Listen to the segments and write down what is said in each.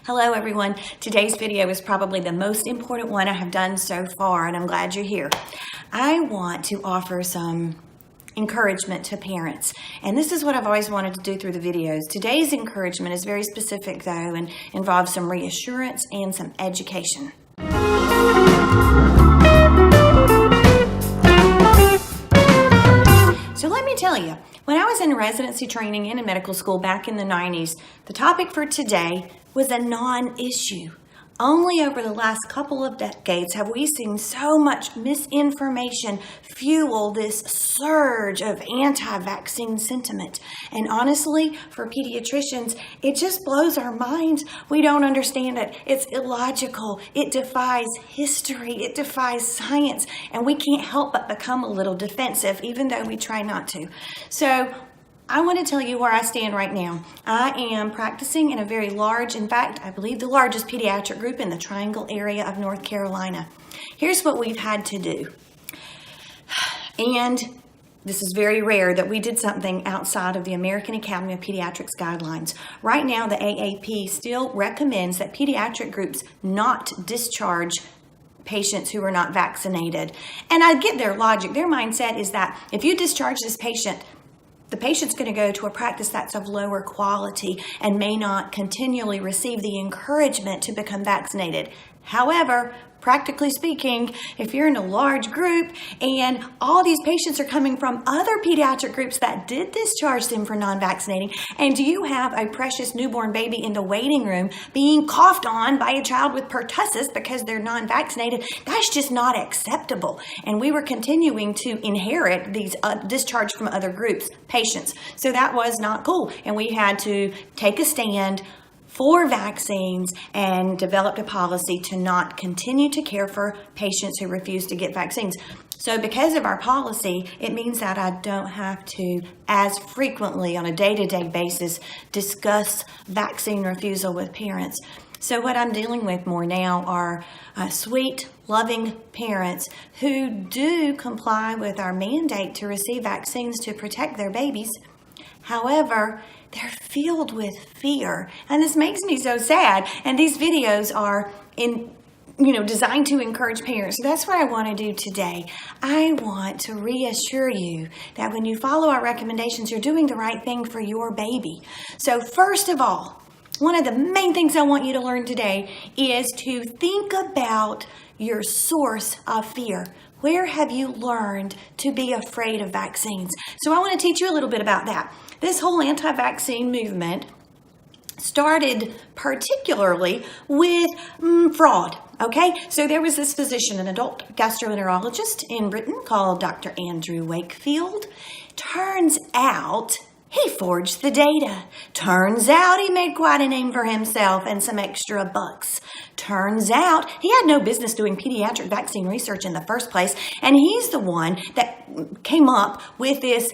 Hello everyone. Today's video is probably the most important one I have done so far, and I'm glad you're here. I want to offer some encouragement to parents, and this is what I've always wanted to do through the videos. Today's encouragement is very specific though and involves some reassurance and some education. So let me tell you, when I was in residency training and in medical school back in the 90s, the topic for today was a non-issue. Only over the last couple of decades have we seen so much misinformation fuel this surge of anti-vaccine sentiment. And honestly, for pediatricians, it just blows our minds. We don't understand it. It's illogical. It defies history. It defies science. And we can't help but become a little defensive, even though we try not to. So I want to tell you where I stand right now. I am practicing in a very large, in fact, I believe the largest pediatric group in the Triangle area of North Carolina. Here's what we've had to do. And this is very rare that we did something outside of the American Academy of Pediatrics guidelines. Right now, the AAP still recommends that pediatric groups not discharge patients who are not vaccinated. And I get their logic. Their mindset is that if you discharge this patient, the patient's going to go to a practice that's of lower quality and may not continually receive the encouragement to become vaccinated. However, practically speaking, if you're in a large group and all these patients are coming from other pediatric groups that did discharge them for non-vaccinating, and you have a precious newborn baby in the waiting room being coughed on by a child with pertussis because they're non-vaccinated, that's just not acceptable. And we were continuing to inherit these discharged from other groups patients. So that was not cool. And we had to take a stand for vaccines and developed a policy to not continue to care for patients who refuse to get vaccines. So because of our policy, it means that I don't have to as frequently on a day-to-day basis discuss vaccine refusal with parents. So what I'm dealing with more now are sweet, loving parents who do comply with our mandate to receive vaccines to protect their babies. However, they're filled with fear, and this makes me so sad. And these videos are designed to encourage parents. So that's what I want to do today. I want to reassure you that when you follow our recommendations, you're doing the right thing for your baby. So first of all, one of the main things I want you to learn today is to think about your source of fear. Where have you learned to be afraid of vaccines? So I want to teach you a little bit about that. This whole anti-vaccine movement started particularly with fraud, okay? So there was this physician, an adult gastroenterologist in Britain called Dr. Andrew Wakefield. Turns out he forged the data. Turns out he made quite a name for himself and some extra bucks. Turns out he had no business doing pediatric vaccine research in the first place, and he's the one that came up with this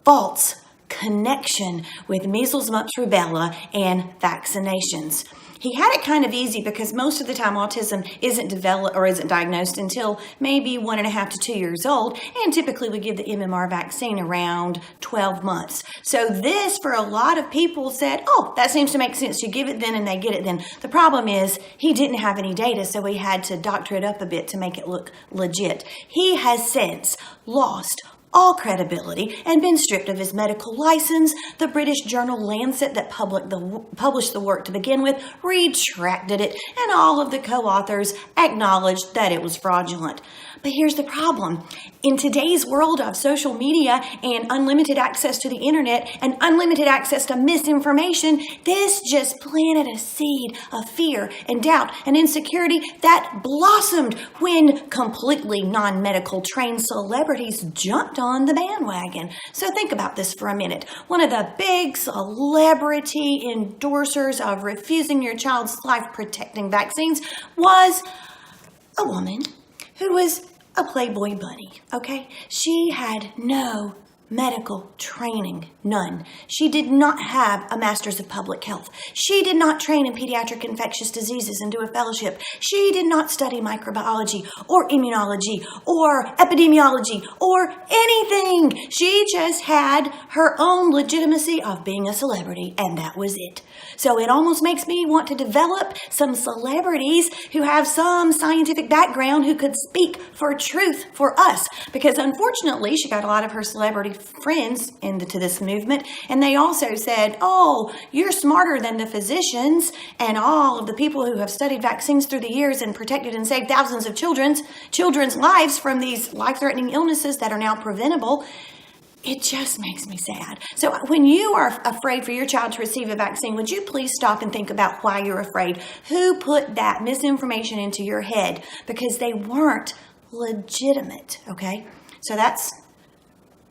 false connection with measles, mumps, rubella, and vaccinations. He had it kind of easy because most of the time autism isn't developed or isn't diagnosed until maybe 1.5 to 2 years old, and typically we give the MMR vaccine around 12 months. So this, for a lot of people, said, oh, that seems to make sense. You give it then and they get it then. The problem is he didn't have any data, so we had to doctor it up a bit to make it look legit. He has since lost all credibility and been stripped of his medical license. The British journal Lancet that published the work to begin with retracted it, and all of the co-authors acknowledged that it was fraudulent. But here's the problem. In today's world of social media and unlimited access to the internet and unlimited access to misinformation, this just planted a seed of fear and doubt and insecurity that blossomed when completely non-medical trained celebrities jumped on the bandwagon. So think about this for a minute. One of the big celebrity endorsers of refusing your child's life-protecting vaccines was a woman who was a Playboy bunny, okay? She had no medical training, none. She did not have a master's of public health. She did not train in pediatric infectious diseases and do a fellowship. She did not study microbiology or immunology or epidemiology or anything. She just had her own legitimacy of being a celebrity, and that was it. So it almost makes me want to develop some celebrities who have some scientific background who could speak for truth for us, because unfortunately she got a lot of her celebrity friends into this movement, and they also said, oh, you're smarter than the physicians and all of the people who have studied vaccines through the years and protected and saved thousands of children's lives from these life-threatening illnesses that are now preventable. It just makes me sad. So when you are afraid for your child to receive a vaccine, would you please stop and think about why you're afraid? Who put that misinformation into your head? Because they weren't legitimate, okay? So that's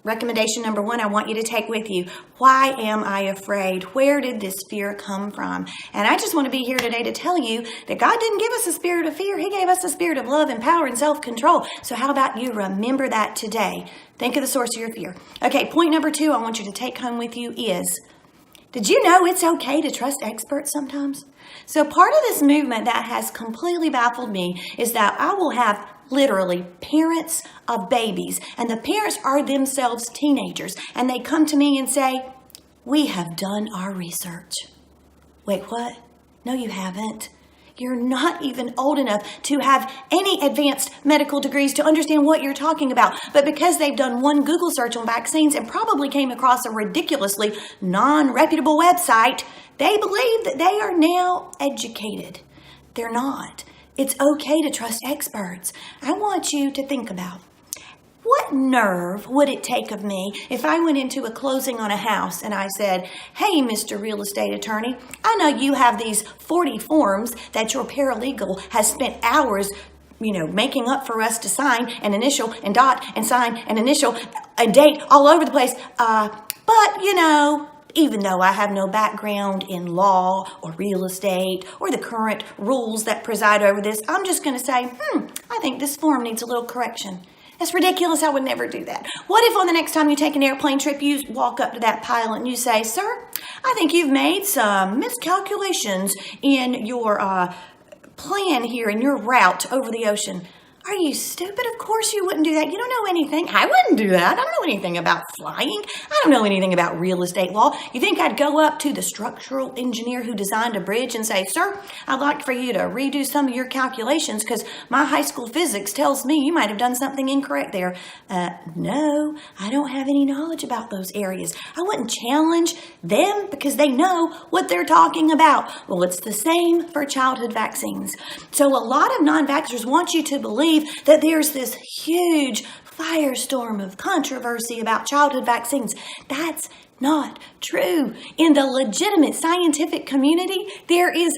recommendation number 1 I want you to take with you. Why am I afraid? Where did this fear come from? And I just want to be here today to tell you that God didn't give us a spirit of fear. He gave us a spirit of love and power and self-control. So how about you remember that today? Think of the source of your fear. Okay, point number 2 I want you to take home with you is, did you know it's okay to trust experts sometimes? So part of this movement that has completely baffled me is that I will have literally parents of babies, and the parents are themselves teenagers, and they come to me and say, we have done our research. Wait, what? No, you haven't. You're not even old enough to have any advanced medical degrees to understand what you're talking about. But because they've done one Google search on vaccines and probably came across a ridiculously non-reputable website, they believe that they are now educated. They're not. It's okay to trust experts. I want you to think about, what nerve would it take of me if I went into a closing on a house and I said, hey, Mr. Real Estate Attorney, I know you have these 40 forms that your paralegal has spent hours making up for us to sign and initial and dot and sign and initial and date all over the place. But even though I have no background in law or real estate or the current rules that preside over this, I'm just going to say, I think this form needs a little correction. That's ridiculous. I would never do that. What if on the next time you take an airplane trip, you walk up to that pilot and you say, sir, I think you've made some miscalculations in your plan here in your route over the ocean. Are you stupid? Of course you wouldn't do that. You don't know anything. I wouldn't do that. I don't know anything about flying. I don't know anything about real estate law. You think I'd go up to the structural engineer who designed a bridge and say, sir, I'd like for you to redo some of your calculations because my high school physics tells me you might have done something incorrect there. No, I don't have any knowledge about those areas. I wouldn't challenge them because they know what they're talking about. Well, it's the same for childhood vaccines. So a lot of non-vaxxers want you to believe that there's this huge firestorm of controversy about childhood vaccines. That's not true. In the legitimate scientific community, there is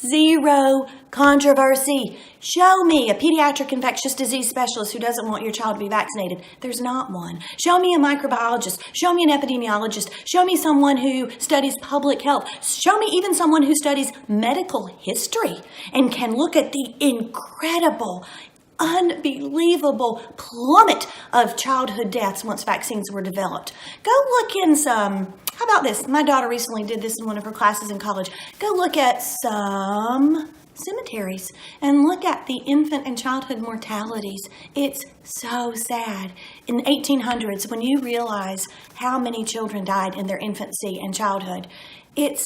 zero controversy. Show me a pediatric infectious disease specialist who doesn't want your child to be vaccinated. There's not one. Show me a microbiologist. Show me an epidemiologist. Show me someone who studies public health. Show me even someone who studies medical history and can look at the incredible, unbelievable plummet of childhood deaths once vaccines were developed. Go look in how about this? My daughter recently did this in one of her classes in college. Go look at some cemeteries and look at the infant and childhood mortalities. It's so sad. In the 1800s, when you realize how many children died in their infancy and childhood, it's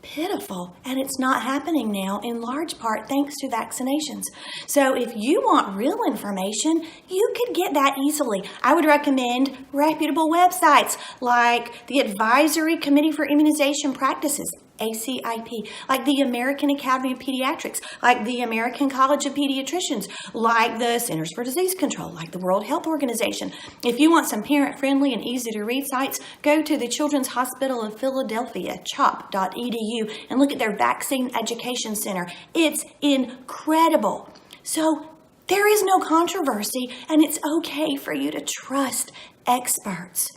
pitiful, and it's not happening now in large part thanks to vaccinations. So if you want real information, you could get that easily. I would recommend reputable websites like the Advisory Committee for Immunization Practices, ACIP, like the American Academy of Pediatrics, like the American College of Pediatricians, like the Centers for Disease Control, like the World Health Organization. If you want some parent-friendly and easy-to-read sites, go to the Children's Hospital of Philadelphia, chop.edu, and look at their Vaccine Education Center. It's incredible. So there is no controversy, and it's okay for you to trust experts.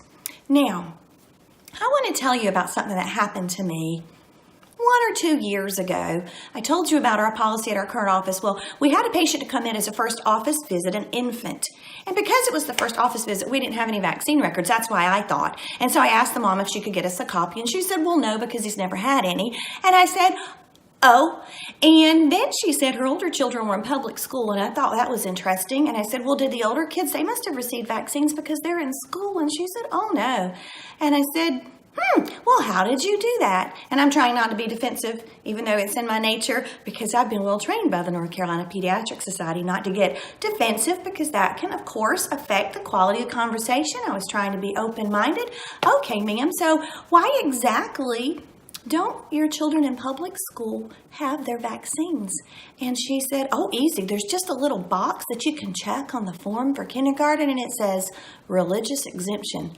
Now, I want to tell you about something that happened to me or 2 years ago, I told you about our policy at our current office. Well, we had a patient to come in as a first office visit, an infant. And because it was the first office visit, we didn't have any vaccine records. That's why I thought. And so I asked the mom if she could get us a copy. And she said, well, no, because he's never had any. And I said, oh. And then she said her older children were in public school. And I thought that was interesting. And I said, well, did the older kids, they must have received vaccines because they're in school. And she said, oh, no. And I said, well, how did you do that? And I'm trying not to be defensive, even though it's in my nature, because I've been well trained by the North Carolina Pediatric Society not to get defensive, because that can, of course, affect the quality of conversation. I was trying to be open-minded. Okay, ma'am, so why exactly don't your children in public school have their vaccines? And she said, oh, easy. There's just a little box that you can check on the form for kindergarten, and it says religious exemption.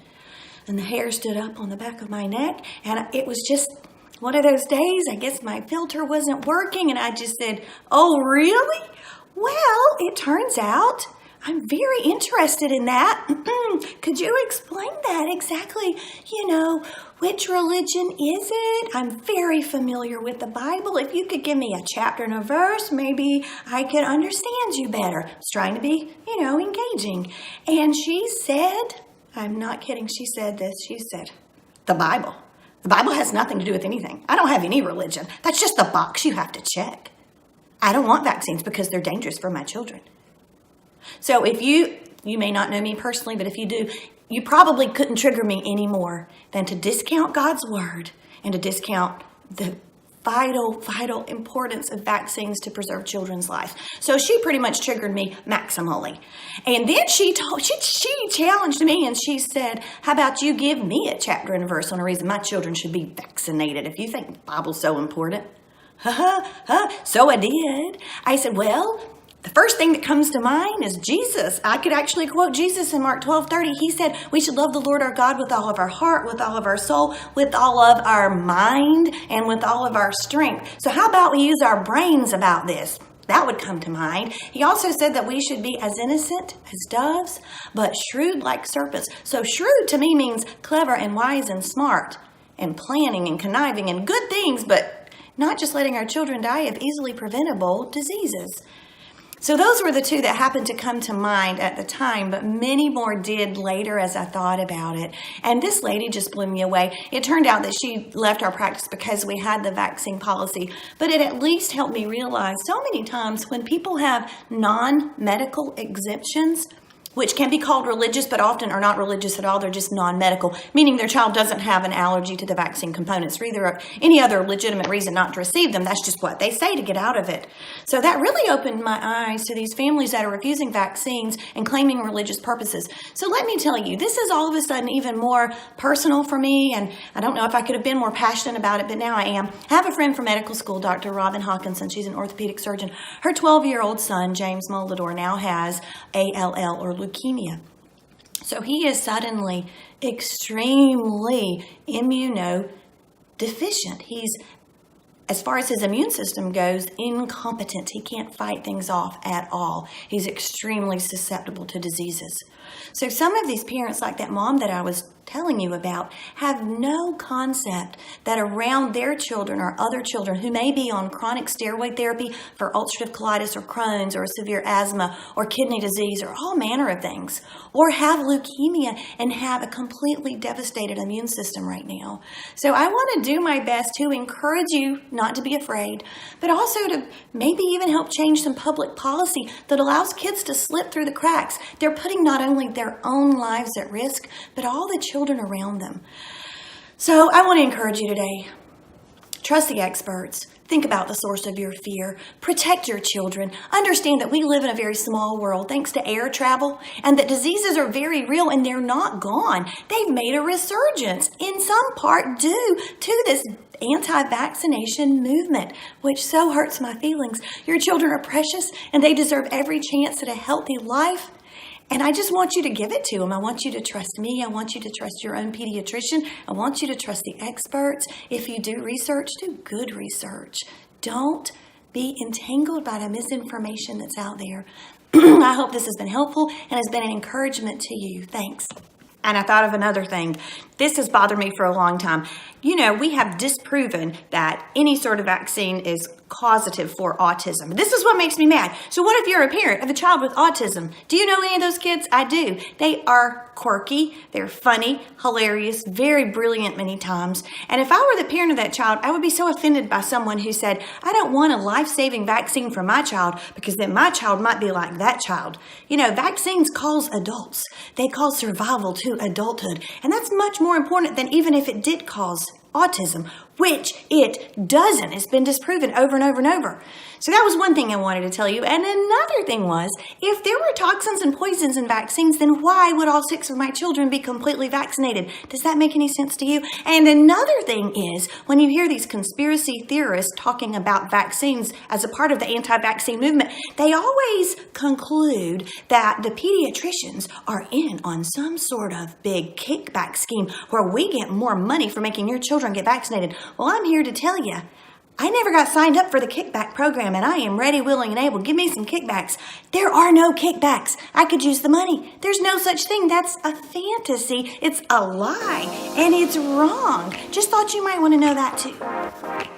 And the hair stood up on the back of my neck, and it was just one of those days. I guess my filter wasn't working, and I just said, oh, really? Well, it turns out I'm very interested in that. Could you explain that exactly? Which religion is it? I'm very familiar with the Bible. If you could give me a chapter and a verse, maybe I could understand you better. I was trying to be, engaging. And she said, I'm not kidding, she said this. She said, the Bible. The Bible has nothing to do with anything. I don't have any religion. That's just the box you have to check. I don't want vaccines because they're dangerous for my children. So if you may not know me personally, but if you do, you probably couldn't trigger me any more than to discount God's word and to discount the vital importance of vaccines to preserve children's life. So she pretty much triggered me maximally. And then she challenged me, and she said, how about you give me a chapter and a verse on a reason my children should be vaccinated if you think the Bible's so important? So I did. I said, well, the first thing that comes to mind is Jesus. I could actually quote Jesus in Mark 12:30. He said, we should love the Lord our God with all of our heart, with all of our soul, with all of our mind, and with all of our strength. So how about we use our brains about this? That would come to mind. He also said that we should be as innocent as doves, but shrewd like serpents. So shrewd to me means clever and wise and smart and planning and conniving and good things, but not just letting our children die of easily preventable diseases. So those were the two that happened to come to mind at the time, but many more did later as I thought about it. And this lady just blew me away. It turned out that she left our practice because we had the vaccine policy, but it at least helped me realize so many times when people have non-medical exemptions, which can be called religious, but often are not religious at all. They're just non-medical, meaning their child doesn't have an allergy to the vaccine components or either any other legitimate reason not to receive them. That's just what they say to get out of it. So that really opened my eyes to these families that are refusing vaccines and claiming religious purposes. So let me tell you, this is all of a sudden even more personal for me, and I don't know if I could have been more passionate about it, but now I am. I have a friend from medical school, Dr. Robin Hawkinson. She's an orthopedic surgeon. Her 12-year-old son, James Molador, now has ALL or leukemia. So he is suddenly extremely immunodeficient. He's, as far as his immune system goes, incompetent. He can't fight things off at all. He's extremely susceptible to diseases. So some of these parents, like that mom that I was telling you about, have no concept that around their children or other children who may be on chronic steroid therapy for ulcerative colitis or Crohn's or severe asthma or kidney disease or all manner of things, or have leukemia and have a completely devastated immune system right now. So I want to do my best to encourage you not to be afraid, but also to maybe even help change some public policy that allows kids to slip through the cracks. They're putting not only their own lives at risk, but all the children around them. So I want to encourage you today. Trust the experts. Think about the source of your fear. Protect your children. Understand that we live in a very small world thanks to air travel, and that diseases are very real and they're not gone. They've made a resurgence, in some part due to this anti-vaccination movement, which so hurts my feelings. Your children are precious and they deserve every chance at a healthy life. And I just want you to give it to them. I want you to trust me. I want you to trust your own pediatrician. I want you to trust the experts. If you do research, do good research. Don't be entangled by the misinformation that's out there. I hope this has been helpful and has been an encouragement to you. Thanks. And I thought of another thing. This has bothered me for a long time. You know, we have disproven that any sort of vaccine is causative for autism. This is what makes me mad. So what if you're a parent of a child with autism? Do you know any of those kids? I do. They are quirky, they're funny, hilarious, very brilliant many times. And if I were the parent of that child, I would be so offended by someone who said, I don't want a life-saving vaccine for my child because then my child might be like that child. You know, vaccines cause adults. They cause survival to adulthood. And that's much more important than even if it did cause autism, which it doesn't. It's been disproven over and over and over. So that was one thing I wanted to tell you. And another thing was, if there were toxins and poisons in vaccines, then why would all 6 of my children be completely vaccinated? Does that make any sense to you? And another thing is, when you hear these conspiracy theorists talking about vaccines as a part of the anti-vaccine movement, they always conclude that the pediatricians are in on some sort of big kickback scheme where we get more money for making your children get vaccinated. Well, I'm here to tell you, I never got signed up for the kickback program, and I am ready, willing, and able. Give me some kickbacks. There are no kickbacks. I could use the money. There's no such thing. That's a fantasy. It's a lie, and it's wrong. Just thought you might want to know that too.